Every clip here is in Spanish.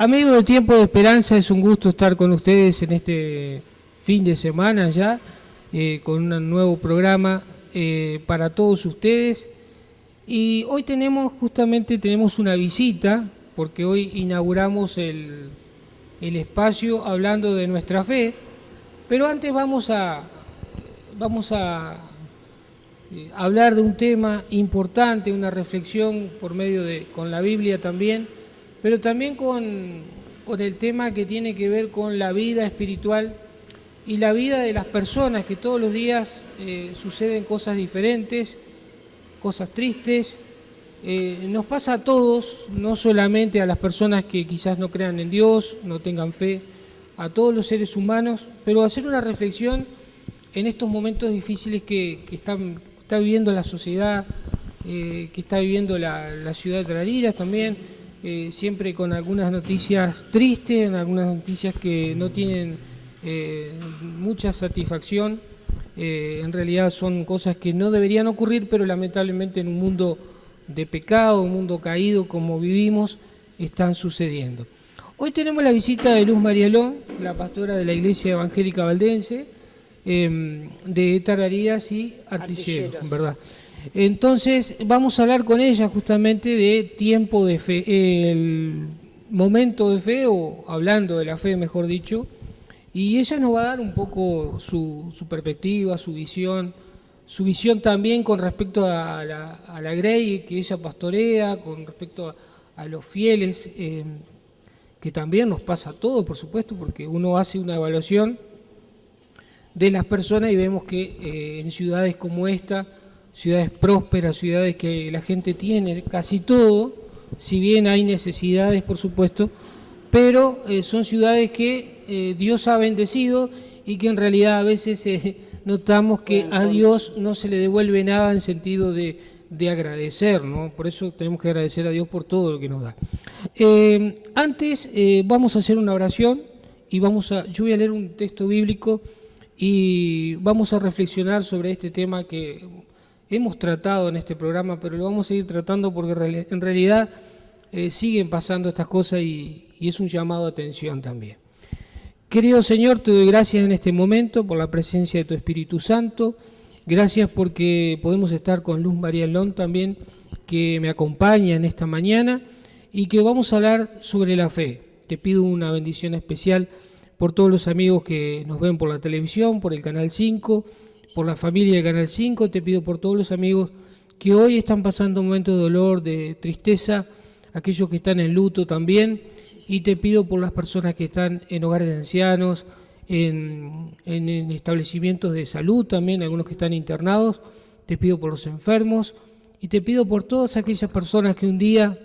Amigos de Tiempo de Esperanza, es un gusto estar con ustedes en este fin de semana ya, con un nuevo programa para todos ustedes. Y hoy tenemos una visita, porque hoy inauguramos el espacio hablando de nuestra fe, pero antes vamos a hablar de un tema importante, una reflexión por medio con la Biblia también, pero también con el tema que tiene que ver con la vida espiritual y la vida de las personas, que todos los días suceden cosas diferentes, cosas tristes. Nos pasa a todos, no solamente a las personas que quizás no crean en Dios, no tengan fe, a todos los seres humanos, pero hacer una reflexión en estos momentos difíciles que está viviendo la sociedad, que está viviendo la ciudad de Tarariras también, siempre con algunas noticias tristes, algunas noticias que no tienen mucha satisfacción. En realidad son cosas que no deberían ocurrir, pero lamentablemente en un mundo de pecado, un mundo caído como vivimos, están sucediendo. Hoy tenemos la visita de Luz Marialón, la pastora de la Iglesia Evangélica Valdense, de Tarariras y Artilleros, ¿verdad? Entonces vamos a hablar con ella justamente de tiempo de fe, el momento de fe, o hablando de la fe, mejor dicho, y ella nos va a dar un poco su perspectiva, su visión también con respecto a la Grey que ella pastorea, con respecto a los fieles, que también nos pasa a todos, por supuesto, porque uno hace una evaluación de las personas y vemos que en ciudades como esta, ciudades prósperas, ciudades que la gente tiene casi todo, si bien hay necesidades, por supuesto, pero son ciudades que Dios ha bendecido y que en realidad a veces notamos que a Dios no se le devuelve nada en sentido de agradecer, ¿no? Por eso tenemos que agradecer a Dios por todo lo que nos da. Antes vamos a hacer una oración y yo voy a leer un texto bíblico y vamos a reflexionar sobre este tema que hemos tratado en este programa, pero lo vamos a seguir tratando porque en realidad siguen pasando estas cosas y es un llamado a atención también. Querido Señor, te doy gracias en este momento por la presencia de tu Espíritu Santo. Gracias porque podemos estar con Luz Marialón también, que me acompaña en esta mañana y que vamos a hablar sobre la fe. Te pido una bendición especial por todos los amigos que nos ven por la televisión, por el Canal 5, por la familia del Canal 5. Te pido por todos los amigos que hoy están pasando un momento de dolor, de tristeza, aquellos que están en luto también. Y te pido por las personas que están en hogares de ancianos, en establecimientos de salud también, algunos que están internados. Te pido por los enfermos y te pido por todas aquellas personas que un día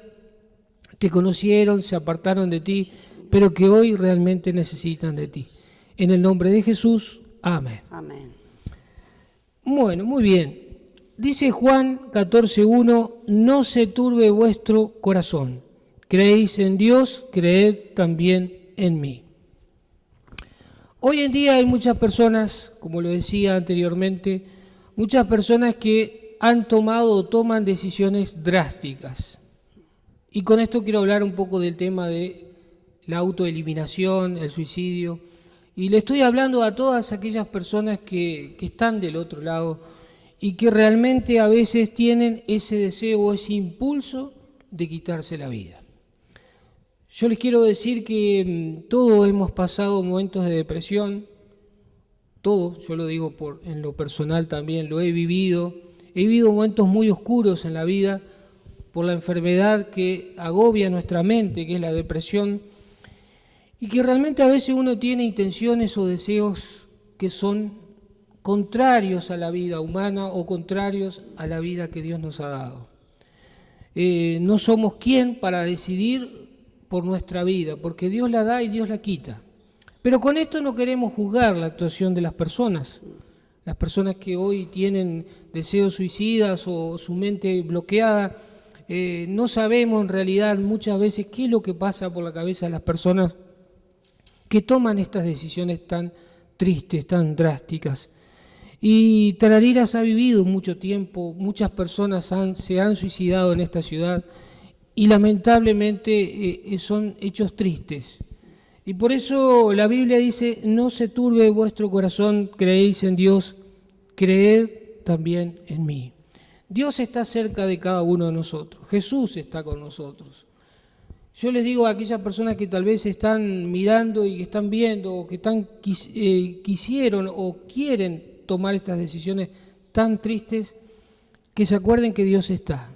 te conocieron, se apartaron de ti, pero que hoy realmente necesitan de ti. En el nombre de Jesús, amén. Amén. Bueno, muy bien. Dice Juan 14:1, no se turbe vuestro corazón. Creéis en Dios, creed también en mí. Hoy en día hay muchas personas, como lo decía anteriormente, muchas personas que han tomado o toman decisiones drásticas. Y con esto quiero hablar un poco del tema de la autoeliminación, el suicidio. Y le estoy hablando a todas aquellas personas que están del otro lado y que realmente a veces tienen ese deseo o ese impulso de quitarse la vida. Yo les quiero decir que todos hemos pasado momentos de depresión, todos, yo lo digo en lo personal también, lo he vivido momentos muy oscuros en la vida por la enfermedad que agobia nuestra mente, que es la depresión, y que realmente a veces uno tiene intenciones o deseos que son contrarios a la vida humana o contrarios a la vida que Dios nos ha dado. No somos quien para decidir por nuestra vida, porque Dios la da y Dios la quita. Pero con esto no queremos juzgar la actuación de las personas que hoy tienen deseos suicidas o su mente bloqueada. No sabemos en realidad muchas veces qué es lo que pasa por la cabeza de las personas que toman estas decisiones tan tristes, tan drásticas. Y Tarariras ha vivido mucho tiempo, muchas personas se han suicidado en esta ciudad y lamentablemente son hechos tristes. Y por eso la Biblia dice, no se turbe vuestro corazón, creéis en Dios, creed también en mí. Dios está cerca de cada uno de nosotros, Jesús está con nosotros. Yo les digo a aquellas personas que tal vez están mirando y que están viendo, o que quisieron o quieren tomar estas decisiones tan tristes, que se acuerden que Dios está.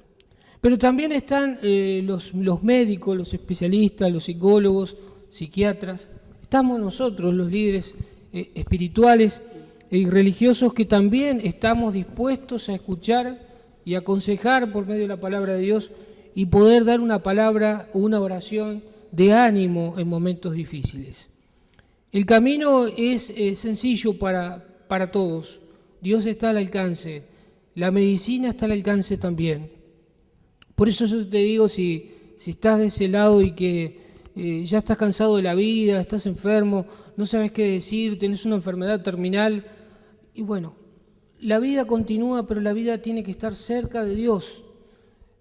Pero también están los médicos, los especialistas, los psicólogos, psiquiatras. Estamos nosotros, los líderes espirituales y religiosos, que también estamos dispuestos a escuchar y aconsejar por medio de la palabra de Dios y poder dar una palabra o una oración de ánimo en momentos difíciles. El camino es sencillo para todos. Dios está al alcance, la medicina está al alcance también. Por eso yo te digo, si estás de ese lado y que ya estás cansado de la vida, estás enfermo, no sabes qué decir, tenés una enfermedad terminal, y bueno, la vida continúa, pero la vida tiene que estar cerca de Dios.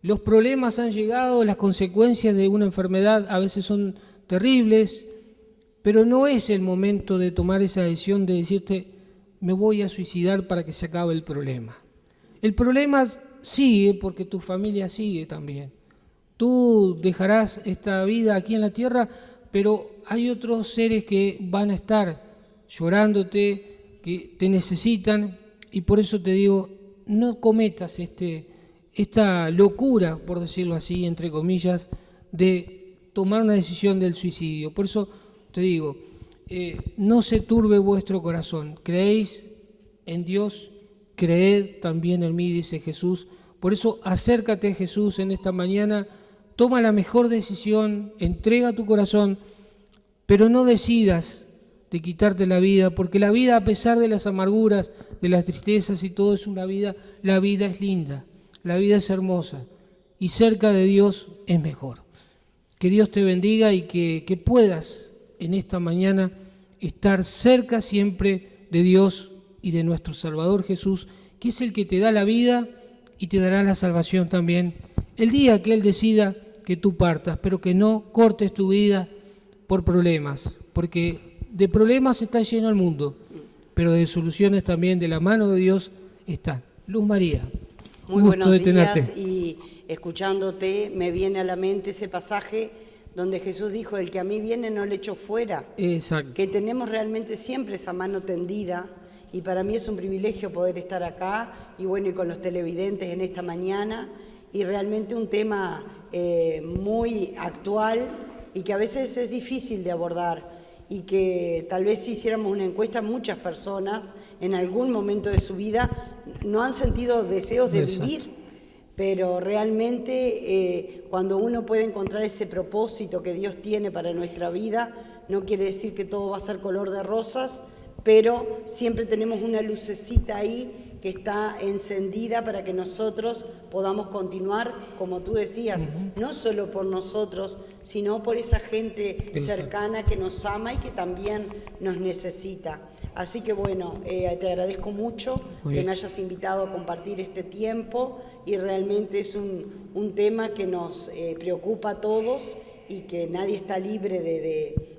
Los problemas han llegado, las consecuencias de una enfermedad a veces son terribles, pero no es el momento de tomar esa decisión de decirte, me voy a suicidar para que se acabe el problema. El problema sigue porque tu familia sigue también. Tú dejarás esta vida aquí en la tierra, pero hay otros seres que van a estar llorándote, que te necesitan, y por eso te digo, no cometas esta locura, por decirlo así, entre comillas, de tomar una decisión del suicidio. Por eso te digo, no se turbe vuestro corazón, creéis en Dios, creed también en mí, dice Jesús. Por eso acércate a Jesús en esta mañana, toma la mejor decisión, entrega tu corazón, pero no decidas de quitarte la vida, porque la vida, a pesar de las amarguras, de las tristezas y todo, es una vida, la vida es linda, la vida es hermosa, y cerca de Dios es mejor. Que Dios te bendiga y que puedas en esta mañana estar cerca siempre de Dios y de nuestro Salvador Jesús, que es el que te da la vida y te dará la salvación también el día que Él decida que tú partas, pero que no cortes tu vida por problemas, porque de problemas está lleno el mundo, pero de soluciones también de la mano de Dios está. Luz María, muy buenos días, y escuchándote me viene a la mente ese pasaje donde Jesús dijo, el que a mí viene no le echo fuera. Exacto. Que tenemos realmente siempre esa mano tendida, y para mí es un privilegio poder estar acá, y bueno, y con los televidentes en esta mañana, y realmente un tema muy actual y que a veces es difícil de abordar, y que tal vez si hiciéramos una encuesta, muchas personas en algún momento de su vida no han sentido deseos de vivir, pero realmente cuando uno puede encontrar ese propósito que Dios tiene para nuestra vida, no quiere decir que todo va a ser color de rosas, pero siempre tenemos una lucecita ahí que está encendida para que nosotros podamos continuar, como tú decías, no solo por nosotros, sino por esa gente cercana que nos ama y que también nos necesita. Así que bueno, te agradezco mucho que me hayas invitado a compartir este tiempo, y realmente es un tema que nos preocupa a todos y que nadie está libre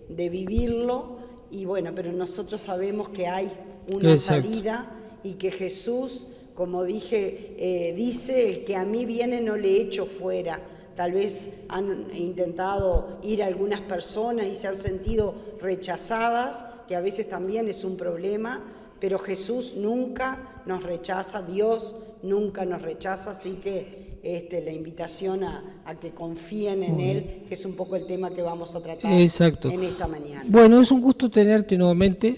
de vivirlo, y bueno, pero nosotros sabemos que hay una salida, y que Jesús, como dije, dice, el que a mí viene no le echo fuera. Tal vez han intentado ir algunas personas y se han sentido rechazadas, que a veces también es un problema, pero Jesús nunca nos rechaza, Dios nunca nos rechaza, así que la invitación a que confíen en Él, que es un poco el tema que vamos a tratar en esta mañana. Bueno, es un gusto tenerte nuevamente.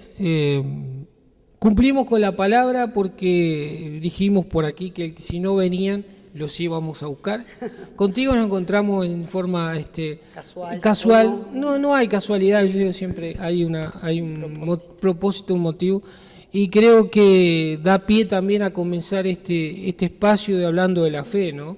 Cumplimos con la palabra porque dijimos por aquí que si no venían, los íbamos a buscar. Contigo nos encontramos en forma casual. No hay casualidad, yo digo siempre hay un propósito, un motivo. Y creo que da pie también a comenzar este espacio de hablando de la fe, ¿no?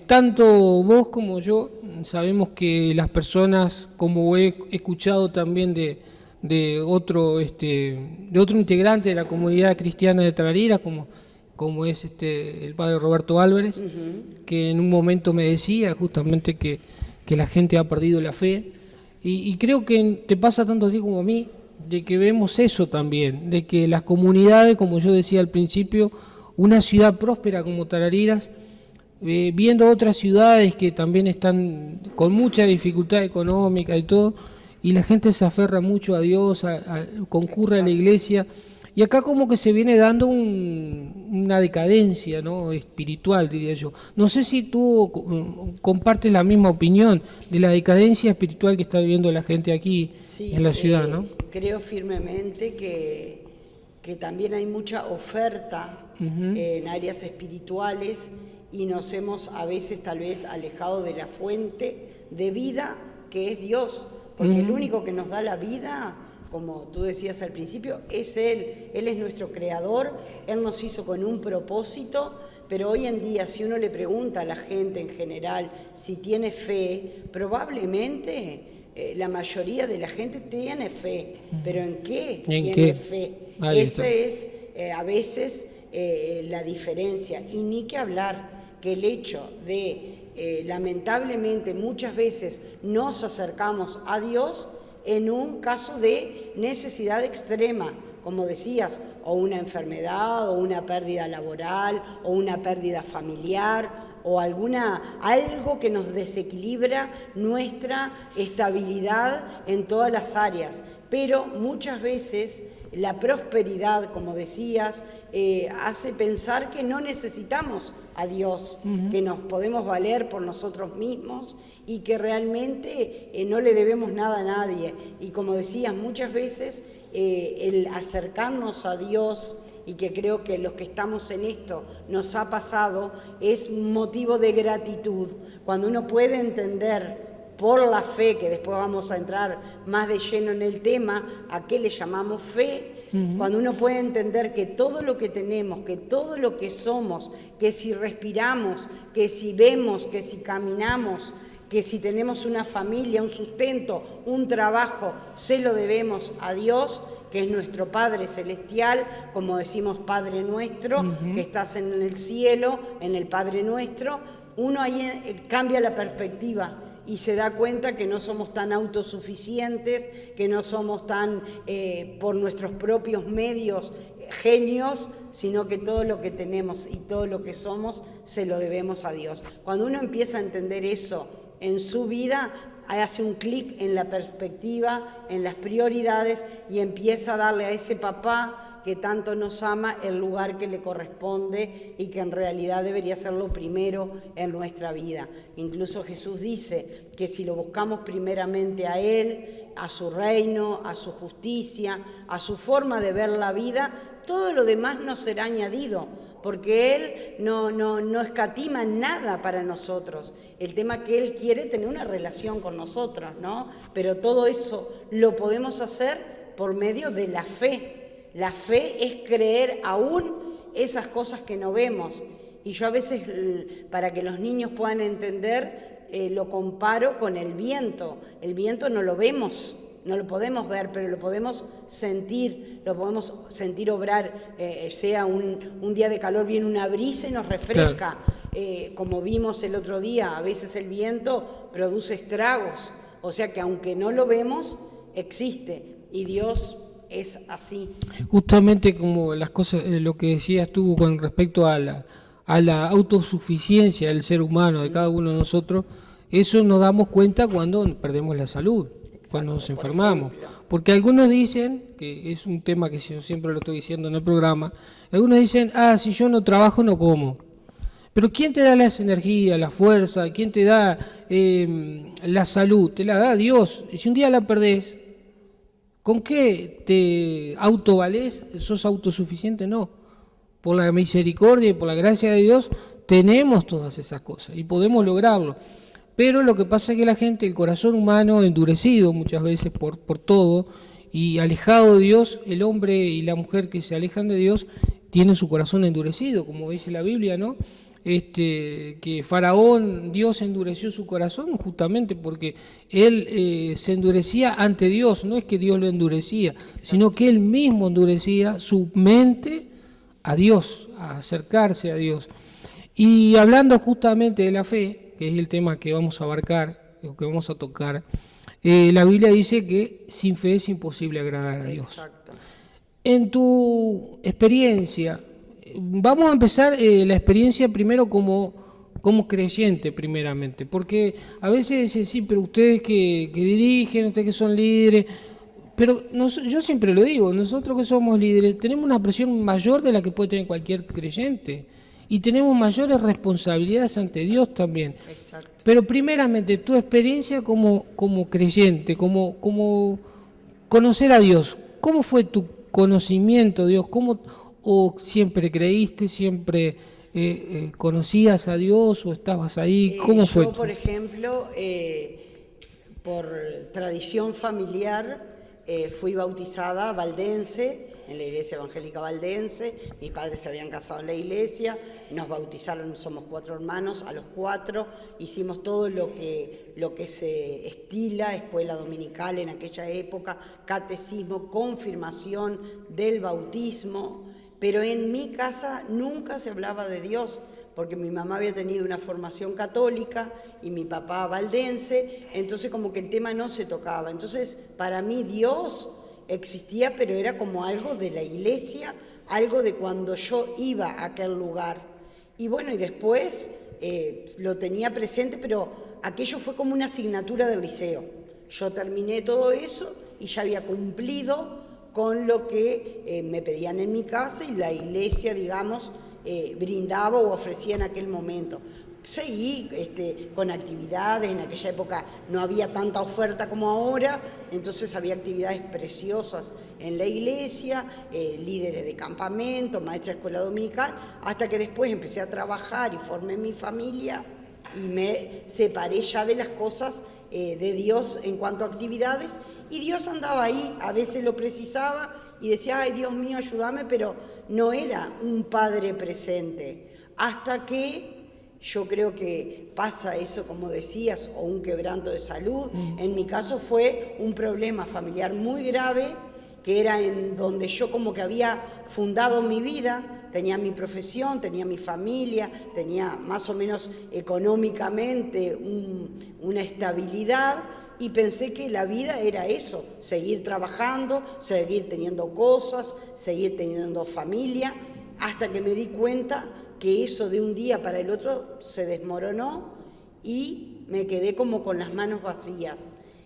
Tanto vos como yo sabemos que las personas, como he escuchado también de otro integrante de la comunidad cristiana de Tarariras, como como es el padre Roberto Álvarez, que en un momento me decía justamente que la gente ha perdido la fe, y creo que te pasa tanto a ti como a mí, de que vemos eso también, de que las comunidades, como yo decía al principio, una ciudad próspera como Tarariras, viendo otras ciudades que también están con mucha dificultad económica y todo, y la gente se aferra mucho a Dios, concurre a la iglesia, y acá como que se viene dando una decadencia, ¿no?, espiritual, diría yo. No sé si tú compartes la misma opinión de la decadencia espiritual que está viviendo la gente aquí, sí, en la ciudad, ¿no? Creo firmemente que también hay mucha oferta en áreas espirituales, y nos hemos a veces tal vez alejado de la fuente de vida que es Dios, porque el único que nos da la vida, como tú decías al principio, es Él. Él es nuestro creador, Él nos hizo con un propósito, pero hoy en día si uno le pregunta a la gente en general si tiene fe, probablemente la mayoría de la gente tiene fe, pero ¿en qué tiene fe? Esa es a veces la diferencia, y ni que hablar que el hecho de lamentablemente muchas veces nos acercamos a Dios en un caso de necesidad extrema, como decías, o una enfermedad, o una pérdida laboral, o una pérdida familiar, o algo que nos desequilibra nuestra estabilidad en todas las áreas. Pero muchas veces la prosperidad, como decías, hace pensar que no necesitamos a Dios, que nos podemos valer por nosotros mismos y que realmente no le debemos nada a nadie. Y como decías, muchas veces el acercarnos a Dios, y que creo que los que estamos en esto nos ha pasado, es motivo de gratitud. Cuando uno puede entender por la fe, que después vamos a entrar más de lleno en el tema, a qué le llamamos fe, cuando uno puede entender que todo lo que tenemos, que todo lo que somos, que si respiramos, que si vemos, que si caminamos, que si tenemos una familia, un sustento, un trabajo, se lo debemos a Dios, que es nuestro Padre Celestial, como decimos Padre Nuestro, que estás en el cielo, en el Padre Nuestro. Uno ahí cambia la perspectiva y se da cuenta que no somos tan autosuficientes, que no somos tan por nuestros propios medios genios, sino que todo lo que tenemos y todo lo que somos se lo debemos a Dios. Cuando uno empieza a entender eso en su vida, hace un clic en la perspectiva, en las prioridades, y empieza a darle a ese papá que tanto nos ama el lugar que le corresponde y que en realidad debería ser lo primero en nuestra vida. Incluso Jesús dice que si lo buscamos primeramente a Él, a su reino, a su justicia, a su forma de ver la vida, todo lo demás nos será añadido, porque Él no escatima nada para nosotros. El tema que Él quiere tener una relación con nosotros, ¿no? Pero todo eso lo podemos hacer por medio de la fe. La fe es creer aún esas cosas que no vemos. Y yo a veces, para que los niños puedan entender, lo comparo con el viento. El viento no lo vemos, no lo podemos ver, pero lo podemos sentir obrar, sea un día de calor, viene una brisa y nos refresca. Claro. Como vimos el otro día, a veces el viento produce estragos, o sea que aunque no lo vemos, existe, y Dios es así. Justamente como las cosas, lo que decías tú con respecto a la autosuficiencia del ser humano, de cada uno de nosotros, eso nos damos cuenta cuando perdemos la salud. Cuando nos enfermamos, porque algunos dicen, que es un tema que yo siempre lo estoy diciendo en el programa, algunos dicen, si yo no trabajo no como, pero ¿quién te da las energías, la fuerza? ¿Quién te da la salud? Te la da Dios. Y si un día la perdés, ¿con qué te autovalés? ¿Sos autosuficiente? No. Por la misericordia y por la gracia de Dios tenemos todas esas cosas y podemos lograrlo. Pero lo que pasa es que la gente, el corazón humano endurecido muchas veces por todo y alejado de Dios, el hombre y la mujer que se alejan de Dios tienen su corazón endurecido, como dice la Biblia, ¿no? Que Faraón, Dios endureció su corazón justamente porque él se endurecía ante Dios, no es que Dios lo endurecía, sino que él mismo endurecía su mente a Dios, a acercarse a Dios. Y hablando justamente de la fe, que es el tema que vamos a abarcar, o que vamos a tocar, la Biblia dice que sin fe es imposible agradar a Dios. Exacto. En tu experiencia, vamos a empezar la experiencia primero como creyente primeramente, porque a veces sí, pero ustedes que dirigen, ustedes que son líderes, pero yo siempre lo digo, nosotros que somos líderes tenemos una presión mayor de la que puede tener cualquier creyente y tenemos mayores responsabilidades ante Dios también. Exacto. Pero primeramente tu experiencia como creyente, como conocer a Dios, ¿cómo fue tu conocimiento de Dios? ¿O siempre creíste, siempre conocías a Dios o estabas ahí? ¿Cómo fue? Yo, por ejemplo, por tradición familiar, fui bautizada valdense, en la iglesia evangélica valdense. Mis padres se habían casado en la iglesia, nos bautizaron, somos 4 hermanos, a los 4 hicimos todo lo que se estila, escuela dominical en aquella época, catecismo, confirmación del bautismo, pero en mi casa nunca se hablaba de Dios, porque mi mamá había tenido una formación católica y mi papá valdense, entonces como que el tema no se tocaba. Entonces para mí Dios existía, pero era como algo de la iglesia, algo de cuando yo iba a aquel lugar. Y bueno, y después lo tenía presente, pero aquello fue como una asignatura del liceo. Yo terminé todo eso y ya había cumplido con lo que me pedían en mi casa y la iglesia, digamos, brindaba o ofrecía en aquel momento. Seguí con actividades, en aquella época no había tanta oferta como ahora, entonces había actividades preciosas en la iglesia, líderes de campamento, maestra de escuela dominical, hasta que después empecé a trabajar y formé mi familia y me separé ya de las cosas de Dios en cuanto a actividades, y Dios andaba ahí, a veces lo precisaba y decía, ay Dios mío, ayúdame, pero no era un padre presente, hasta que yo creo que pasa eso, como decías, o un quebranto de salud. En mi caso fue un problema familiar muy grave, que era en donde yo como que había fundado mi vida, tenía mi profesión, tenía mi familia, tenía más o menos económicamente una estabilidad, y pensé que la vida era eso, seguir trabajando, seguir teniendo cosas, seguir teniendo familia, hasta que me di cuenta que eso de un día para el otro se desmoronó y me quedé como con las manos vacías.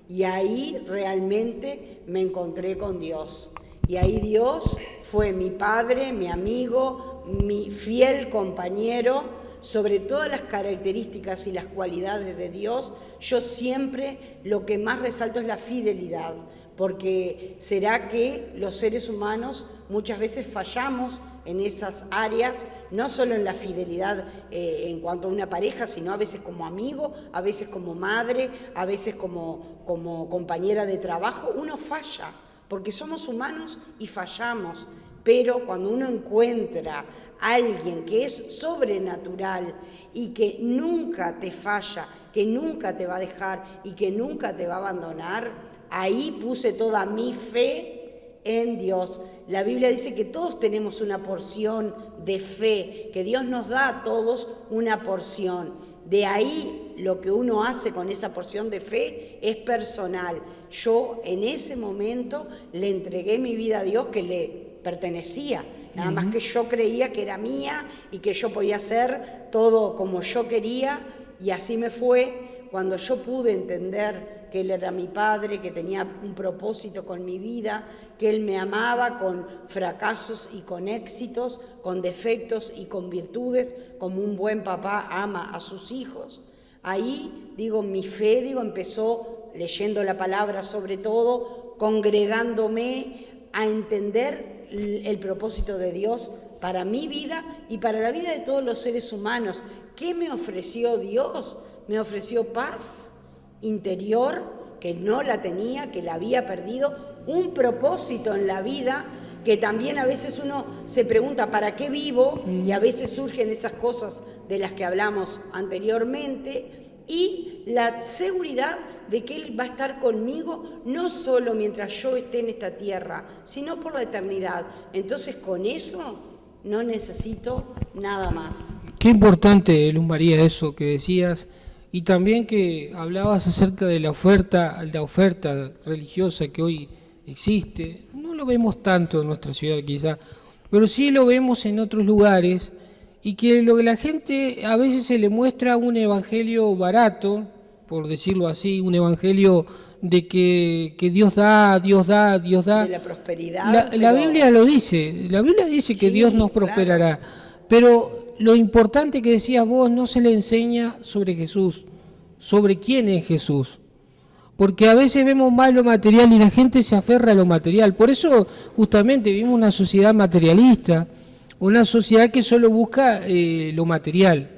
Y ahí realmente me encontré con Dios. Y ahí Dios fue mi padre, mi amigo, mi fiel compañero. Sobre todas las características y las cualidades de Dios, yo siempre lo que más resalto es la fidelidad, porque será que los seres humanos muchas veces fallamos en esas áreas, no solo en la fidelidad en cuanto a una pareja, sino a veces como amigo, a veces como madre, a veces como compañera de trabajo. Uno falla, porque somos humanos y fallamos, pero cuando uno encuentra a alguien que es sobrenatural y que nunca te falla, que nunca te va a dejar y que nunca te va a abandonar, ahí puse toda mi fe en Dios. La Biblia dice que todos tenemos una porción de fe, que Dios nos da a todos una porción. De ahí lo que uno hace con esa porción de fe es personal. Yo en ese momento le entregué mi vida a Dios, que le pertenecía, nada más que yo creía que era mía y que yo podía hacer todo como yo quería, y así me fue cuando yo pude entender que Él era mi Padre, que tenía un propósito con mi vida, que Él me amaba con fracasos y con éxitos, con defectos y con virtudes, como un buen papá ama a sus hijos. Ahí, mi fe, empezó leyendo la palabra, sobre todo, congregándome a entender el propósito de Dios para mi vida y para la vida de todos los seres humanos. ¿Qué me ofreció Dios? Me ofreció paz interior, que no la tenía, que la había perdido, un propósito en la vida, que también a veces uno se pregunta ¿para qué vivo? Y a veces surgen esas cosas de las que hablamos anteriormente, y la seguridad de que Él va a estar conmigo no solo mientras yo esté en esta tierra, sino por la eternidad. Entonces con eso no necesito nada más. Qué importante, Luz María, eso que decías, y también que hablabas acerca de la oferta religiosa que hoy existe. No lo vemos tanto en nuestra ciudad quizá, pero sí lo vemos en otros lugares, y que lo que la gente a veces se le muestra un evangelio barato, por decirlo así, un evangelio de que Dios da, Dios da, Dios da. De la prosperidad. La Biblia lo dice, la Biblia dice que Sí, Dios nos prosperará, claro. pero lo importante que decías vos, no se le enseña sobre Jesús, sobre quién es Jesús. Porque a veces vemos más lo material y la gente se aferra a lo material. Por eso justamente vivimos una sociedad materialista, una sociedad que solo busca lo material.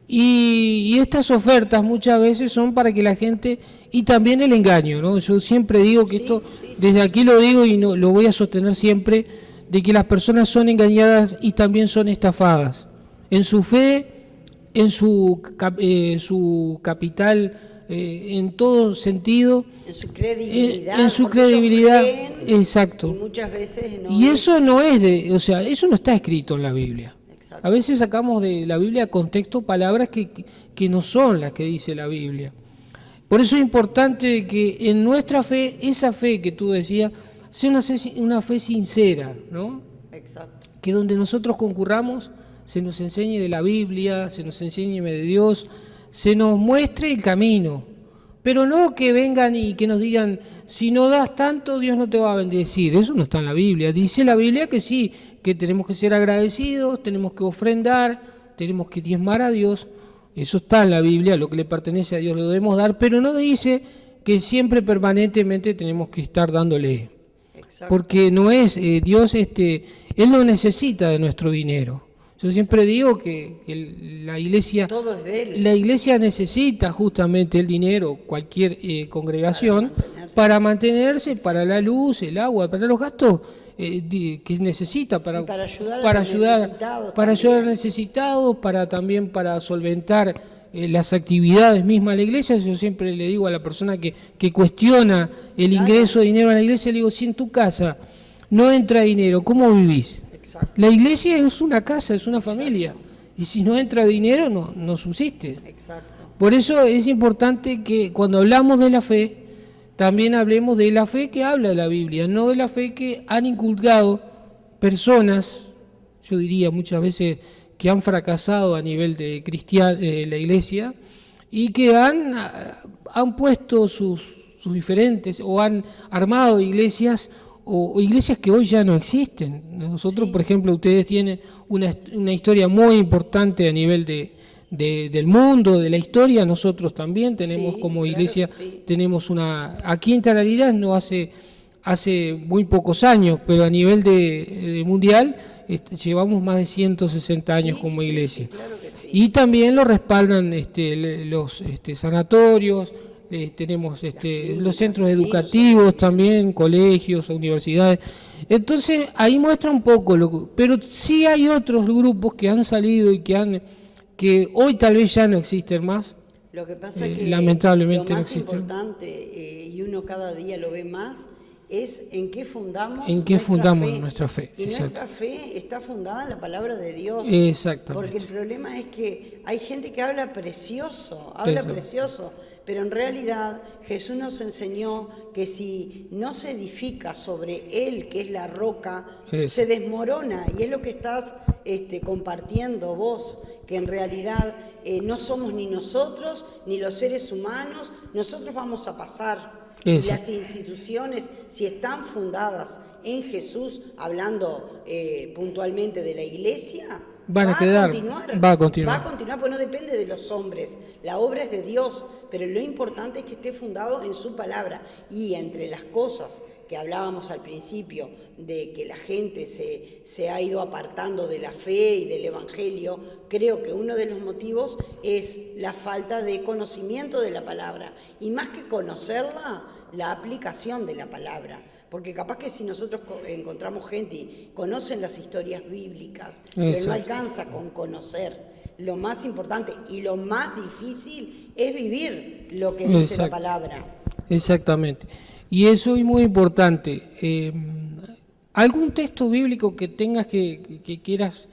Y estas ofertas muchas veces son para que la gente, y también el engaño, ¿no? Yo siempre digo que esto, desde aquí lo digo y no, lo voy a sostener siempre, de que las personas son engañadas y también son estafadas en su fe, en su capital, en todo sentido, en su credibilidad, exacto. Y muchas veces no. Y eso no es eso no está escrito en la Biblia. A veces sacamos de la Biblia contexto palabras que no son las que dice la Biblia. Por eso es importante que en nuestra fe, esa fe que tú decías, sea una fe sincera, ¿no? Exacto. Que donde nosotros concurramos se nos enseñe de la Biblia, se nos enseñe de Dios, se nos muestre el camino. Pero no que vengan y que nos digan, si no das tanto, Dios no te va a bendecir. Eso no está en la Biblia. Dice la Biblia que sí, que tenemos que ser agradecidos, tenemos que ofrendar, tenemos que diezmar a Dios. Eso está en la Biblia, lo que le pertenece a Dios lo debemos dar, pero no dice que siempre permanentemente tenemos que estar dándole. Exacto. Porque no es, Dios, Él no necesita de nuestro dinero. Yo siempre digo que la iglesia, todo es de Él. La iglesia necesita justamente el dinero, cualquier congregación, para mantenerse, para la luz, el agua, para los gastos que necesita, para ayudar a necesitados, también para solventar las actividades mismas de la iglesia. Yo siempre le digo a la persona que cuestiona el ingreso de dinero a la iglesia, le digo, si en tu casa no entra dinero, ¿cómo vivís? Exacto. La iglesia es una casa, es una familia. Exacto. Y si no entra dinero, no subsiste. Exacto. Por eso es importante que cuando hablamos de la fe, también hablemos de la fe que habla de la Biblia, no de la fe que han inculcado personas, yo diría muchas veces que han fracasado a nivel de la iglesia y que han puesto sus diferentes, o han armado iglesias, o iglesias que hoy ya no existen. Nosotros, por ejemplo, ustedes tienen una historia muy importante a nivel del mundo, de la historia. Nosotros también tenemos como iglesia, tenemos aquí en Tarariras no hace muy pocos años, pero a nivel de mundial llevamos más de 160 años como iglesia. Claro que sí. Y también lo respaldan los sanatorios. Tenemos los centros educativos también, colegios, universidades. Entonces ahí muestra un poco, pero sí hay otros grupos que han salido y que hoy tal vez ya no existen más. Lo que pasa es que lamentablemente lo no más existen. importante, y uno cada día lo ve más, es en qué fundamos nuestra fe. Y exacto. Nuestra fe está fundada en la palabra de Dios. Exactamente. Porque el problema es que hay gente que habla precioso, pero en realidad Jesús nos enseñó que si no se edifica sobre Él, que es la roca, se desmorona. Y es lo que estás compartiendo vos, que en realidad no somos ni nosotros, ni los seres humanos, nosotros vamos a pasar. Y las instituciones, si están fundadas en Jesús, hablando puntualmente de la iglesia, va a continuar, porque no depende de los hombres, la obra es de Dios, pero lo importante es que esté fundado en su palabra. Y entre las cosas que hablábamos al principio, de que la gente se ha ido apartando de la fe y del evangelio, creo que uno de los motivos es la falta de conocimiento de la palabra, y más que conocerla, la aplicación de la palabra. Porque capaz que si nosotros encontramos gente y conocen las historias bíblicas, pero no alcanza con conocer. Lo más importante y lo más difícil es vivir lo que dice la palabra. Exactamente. Y eso es muy importante. ¿Algún texto bíblico que tengas que quieras?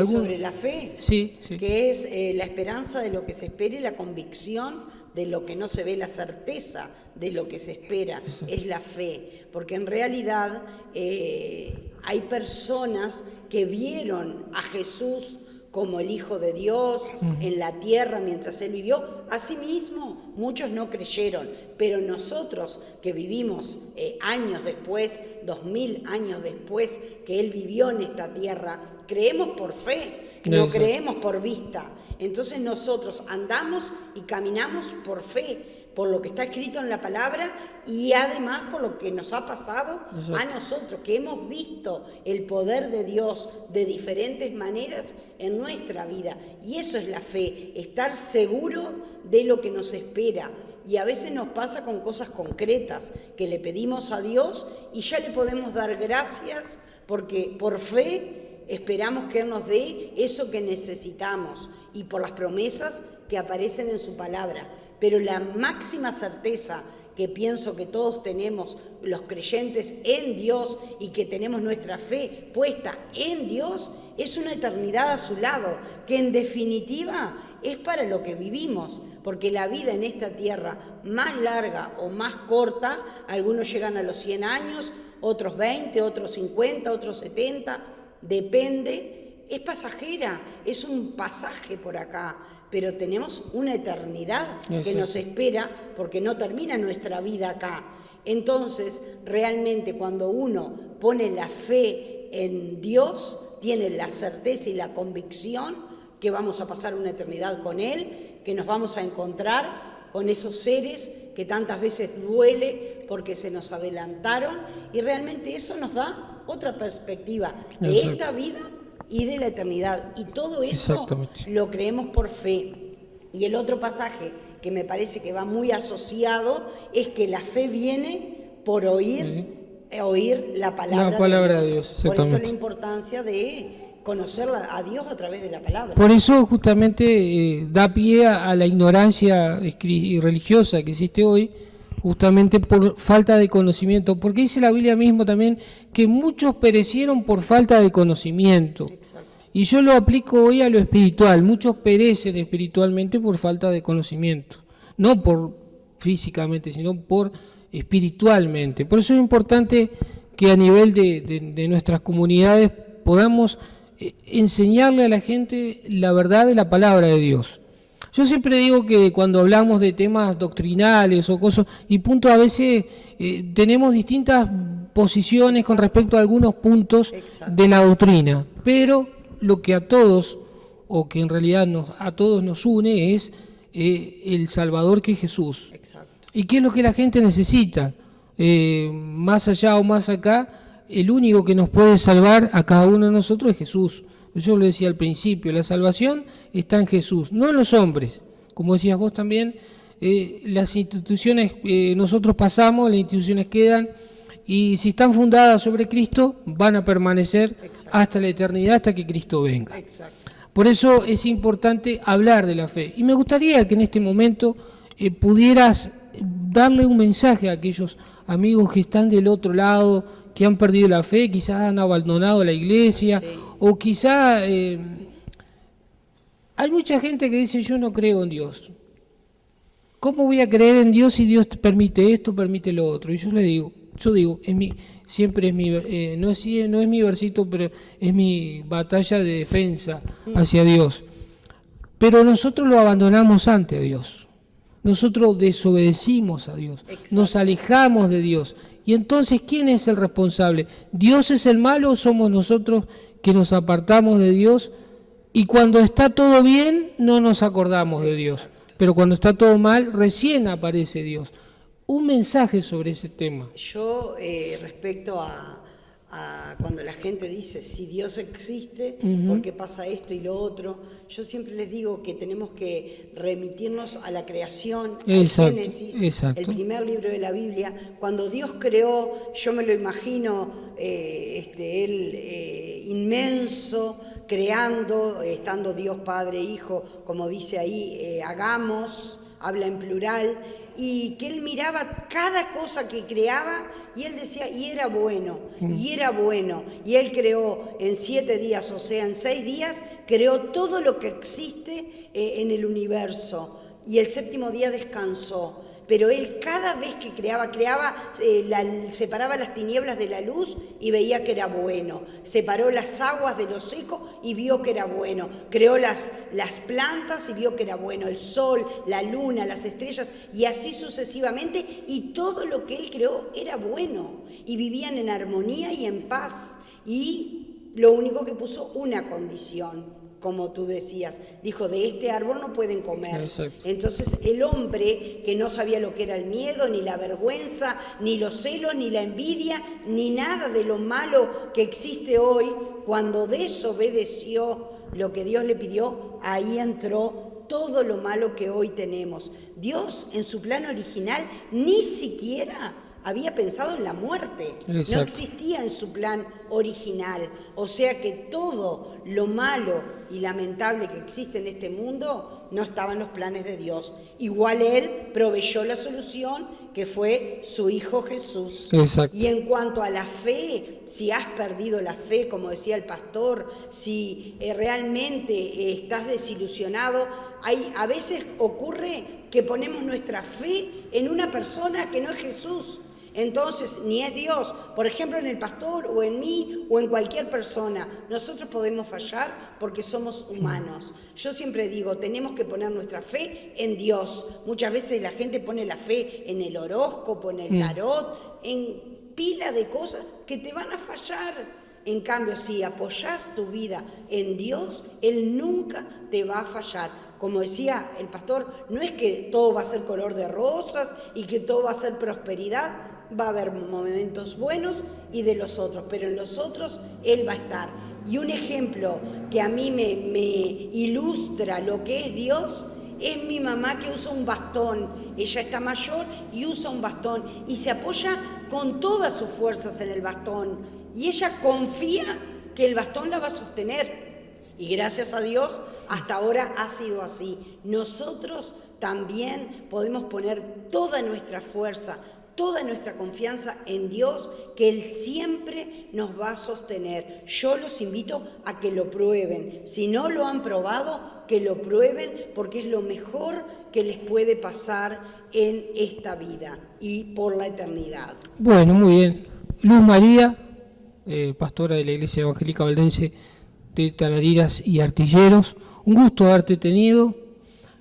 Sobre la fe, Sí, sí. que es la esperanza de lo que se espera y la convicción de lo que no se ve, la certeza de lo que se espera, es la fe. Porque en realidad hay personas que vieron a Jesús como el Hijo de Dios en la tierra mientras Él vivió. Asimismo, muchos no creyeron, pero nosotros que vivimos años después, 2000 años después que Él vivió en esta tierra, creemos por fe, no creemos por vista. Entonces nosotros andamos y caminamos por fe, por lo que está escrito en la palabra y además por lo que nos ha pasado a nosotros, que hemos visto el poder de Dios de diferentes maneras en nuestra vida. Y eso es la fe, estar seguro de lo que nos espera. Y a veces nos pasa con cosas concretas que le pedimos a Dios y ya le podemos dar gracias porque por fe esperamos que Él nos dé eso que necesitamos y por las promesas que aparecen en su palabra. Pero la máxima certeza que pienso que todos tenemos los creyentes en Dios y que tenemos nuestra fe puesta en Dios es una eternidad a su lado, que en definitiva es para lo que vivimos, porque la vida en esta tierra, más larga o más corta, algunos llegan a los 100 años, otros 20, otros 50, otros 70, depende, es pasajera, es un pasaje por acá, pero tenemos una eternidad que nos espera porque no termina nuestra vida acá. Entonces, realmente cuando uno pone la fe en Dios, tiene la certeza y la convicción que vamos a pasar una eternidad con Él, que nos vamos a encontrar con esos seres que tantas veces duele porque se nos adelantaron, y realmente eso nos da otra perspectiva de esta vida y de la eternidad, y todo eso lo creemos por fe. Y el otro pasaje que me parece que va muy asociado es que la fe viene por oír la palabra de Dios. Por eso la importancia de conocer a Dios a través de la palabra. Por eso justamente da pie a la ignorancia religiosa que existe hoy, justamente por falta de conocimiento, porque dice la Biblia mismo también que muchos perecieron por falta de conocimiento. Exacto. Y yo lo aplico hoy a lo espiritual, muchos perecen espiritualmente por falta de conocimiento, no por físicamente, sino por espiritualmente. Por eso es importante que a nivel de nuestras comunidades podamos enseñarle a la gente la verdad de la palabra de Dios. Yo siempre digo que cuando hablamos de temas doctrinales o cosas, y puntos, a veces tenemos distintas posiciones con respecto a algunos puntos de la doctrina, pero lo que a todos, o que en realidad a todos nos une, es el Salvador, que es Jesús. Exacto. ¿Y qué es lo que la gente necesita? Más allá o más acá, el único que nos puede salvar a cada uno de nosotros es Jesús. Yo lo decía al principio, la salvación está en Jesús, no en los hombres. Como decías vos también, las instituciones, nosotros pasamos, las instituciones quedan, y si están fundadas sobre Cristo, van a permanecer hasta la eternidad, hasta que Cristo venga. Exacto. Por eso es importante hablar de la fe. Y me gustaría que en este momento pudieras darle un mensaje a aquellos amigos que están del otro lado, que han perdido la fe, quizás han abandonado la iglesia, o quizás hay mucha gente que dice: yo no creo en Dios. ¿Cómo voy a creer en Dios si Dios permite esto, permite lo otro? Y yo digo, siempre es no es mi versito, pero es mi batalla de defensa hacia Dios. Pero nosotros lo abandonamos ante Dios. Nosotros desobedecimos a Dios, nos alejamos de Dios. Y entonces, ¿quién es el responsable? ¿Dios es el malo o somos nosotros que nos apartamos de Dios? Y cuando está todo bien, no nos acordamos de Dios. Pero cuando está todo mal, recién aparece Dios. Un mensaje sobre ese tema. Yo, respecto a cuando la gente dice si Dios existe, ¿por qué pasa esto y lo otro? Yo siempre les digo que tenemos que remitirnos a la creación, al Génesis, el primer libro de la Biblia. Cuando Dios creó, yo me lo imagino, Él inmenso, creando, estando Dios Padre, Hijo, como dice ahí, hagamos, habla en plural, y que él miraba cada cosa que creaba y él decía, y era bueno, y era bueno. Y él creó en 7 días, o sea, en 6 días, creó todo lo que existe en el universo. Y el 7º día descansó. Pero él cada vez que creaba, separaba las tinieblas de la luz y veía que era bueno. Separó las aguas de lo seco y vio que era bueno. Creó las plantas y vio que era bueno. El sol, la luna, las estrellas y así sucesivamente. Y todo lo que él creó era bueno. Y vivían en armonía y en paz. Y lo único que puso una condición. Como tú decías, dijo, de este árbol no pueden comer. Exacto. Entonces el hombre que no sabía lo que era el miedo, ni la vergüenza, ni los celos, ni la envidia, ni nada de lo malo que existe hoy, cuando desobedeció lo que Dios le pidió, ahí entró todo lo malo que hoy tenemos. Dios en su plan original ni siquiera había pensado en la muerte. Exacto. No existía en su plan original. O sea que todo lo malo y lamentable que existe en este mundo no estaba en los planes de Dios. Igual Él proveyó la solución, que fue su Hijo Jesús. Exacto. Y en cuanto a la fe, si has perdido la fe, como decía el pastor, si realmente estás desilusionado, a veces ocurre que ponemos nuestra fe en una persona que no es Jesús. Entonces, ni es Dios, por ejemplo, en el pastor o en mí o en cualquier persona. Nosotros podemos fallar porque somos humanos. Yo siempre digo, tenemos que poner nuestra fe en Dios. Muchas veces la gente pone la fe en el horóscopo, en el tarot, en pila de cosas que te van a fallar. En cambio, si apoyás tu vida en Dios, Él nunca te va a fallar. Como decía el pastor, no es que todo va a ser color de rosas y que todo va a ser prosperidad. Va a haber momentos buenos y de los otros, pero en los otros Él va a estar. Y un ejemplo que a mí me ilustra lo que es Dios es mi mamá, que usa un bastón. Ella está mayor y usa un bastón y se apoya con todas sus fuerzas en el bastón. Y ella confía que el bastón la va a sostener. Y gracias a Dios, hasta ahora ha sido así. Nosotros también podemos poner toda nuestra fuerza, toda nuestra confianza en Dios, que Él siempre nos va a sostener. Yo los invito a que lo prueben. Si no lo han probado, que lo prueben, porque es lo mejor que les puede pasar en esta vida y por la eternidad. Bueno, muy bien. Luz María, pastora de la Iglesia Evangélica Valdense de Tarariras y Artilleros, un gusto haberte tenido,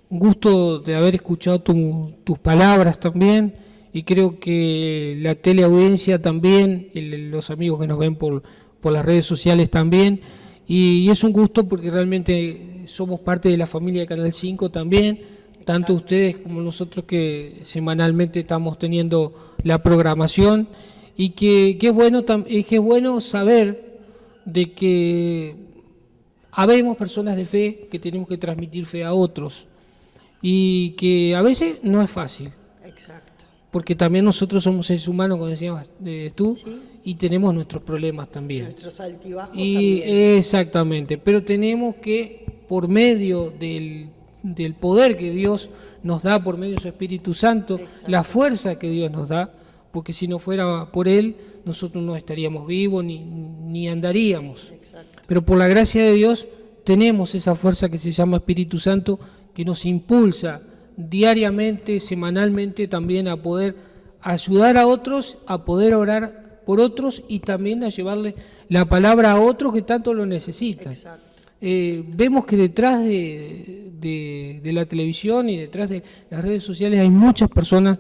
un gusto de haber escuchado tus palabras también. Y creo que la teleaudiencia también, los amigos que nos ven por las redes sociales también, y es un gusto porque realmente somos parte de la familia de Canal 5 también, tanto ustedes como nosotros que semanalmente estamos teniendo la programación, y que es bueno saber de que habemos personas de fe que tenemos que transmitir fe a otros, y que a veces no es fácil. Exacto. Porque también nosotros somos seres humanos, como decías tú, sí, y tenemos nuestros problemas también. Nuestros altibajos también. Exactamente, pero tenemos que, por medio del poder que Dios nos da, por medio de su Espíritu Santo, la fuerza que Dios nos da, porque si no fuera por Él, nosotros no estaríamos vivos ni andaríamos. Exacto. Pero por la gracia de Dios tenemos esa fuerza que se llama Espíritu Santo, que nos impulsa diariamente, semanalmente también a poder ayudar a otros, a poder orar por otros y también a llevarle la palabra a otros que tanto lo necesitan. Vemos que detrás de la televisión y detrás de las redes sociales hay muchas personas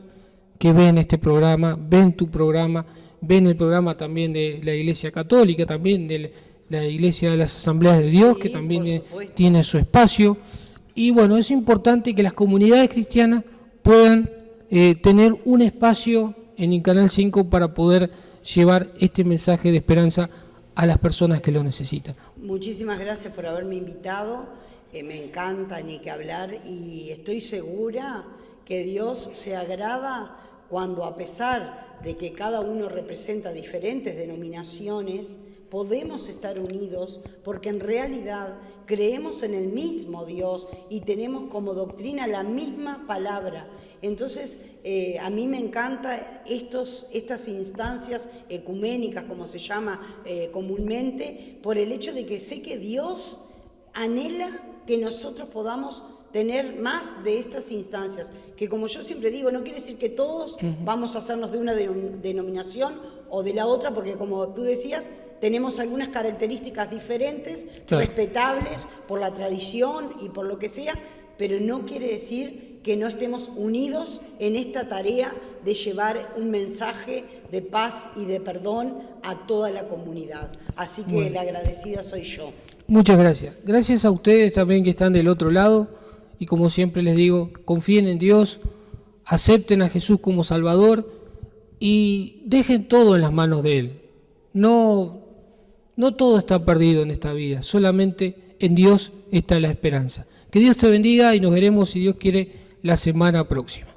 que ven este programa, ven tu programa, ven el programa también de la Iglesia Católica, también de la Iglesia de las Asambleas de Dios, que también tiene su espacio. Y bueno, es importante que las comunidades cristianas puedan tener un espacio en el Canal 5 para poder llevar este mensaje de esperanza a las personas que lo necesitan. Muchísimas gracias por haberme invitado, me encanta ni que hablar y estoy segura que Dios se agrada cuando, a pesar de que cada uno representa diferentes denominaciones, podemos estar unidos porque en realidad creemos en el mismo Dios y tenemos como doctrina la misma palabra. Entonces, a mí me encantan estas instancias ecuménicas, como se llama comúnmente, por el hecho de que sé que Dios anhela que nosotros podamos tener más de estas instancias, que como yo siempre digo, no quiere decir que todos vamos a hacernos de una denominación o de la otra, porque como tú decías, tenemos algunas características diferentes, claro, respetables por la tradición y por lo que sea, pero no quiere decir que no estemos unidos en esta tarea de llevar un mensaje de paz y de perdón a toda la comunidad. Así que bueno, la agradecida soy yo. Muchas gracias. Gracias a ustedes también que están del otro lado y como siempre les digo, confíen en Dios, acepten a Jesús como Salvador y dejen todo en las manos de Él. No todo está perdido en esta vida, solamente en Dios está la esperanza. Que Dios te bendiga y nos veremos, si Dios quiere, la semana próxima.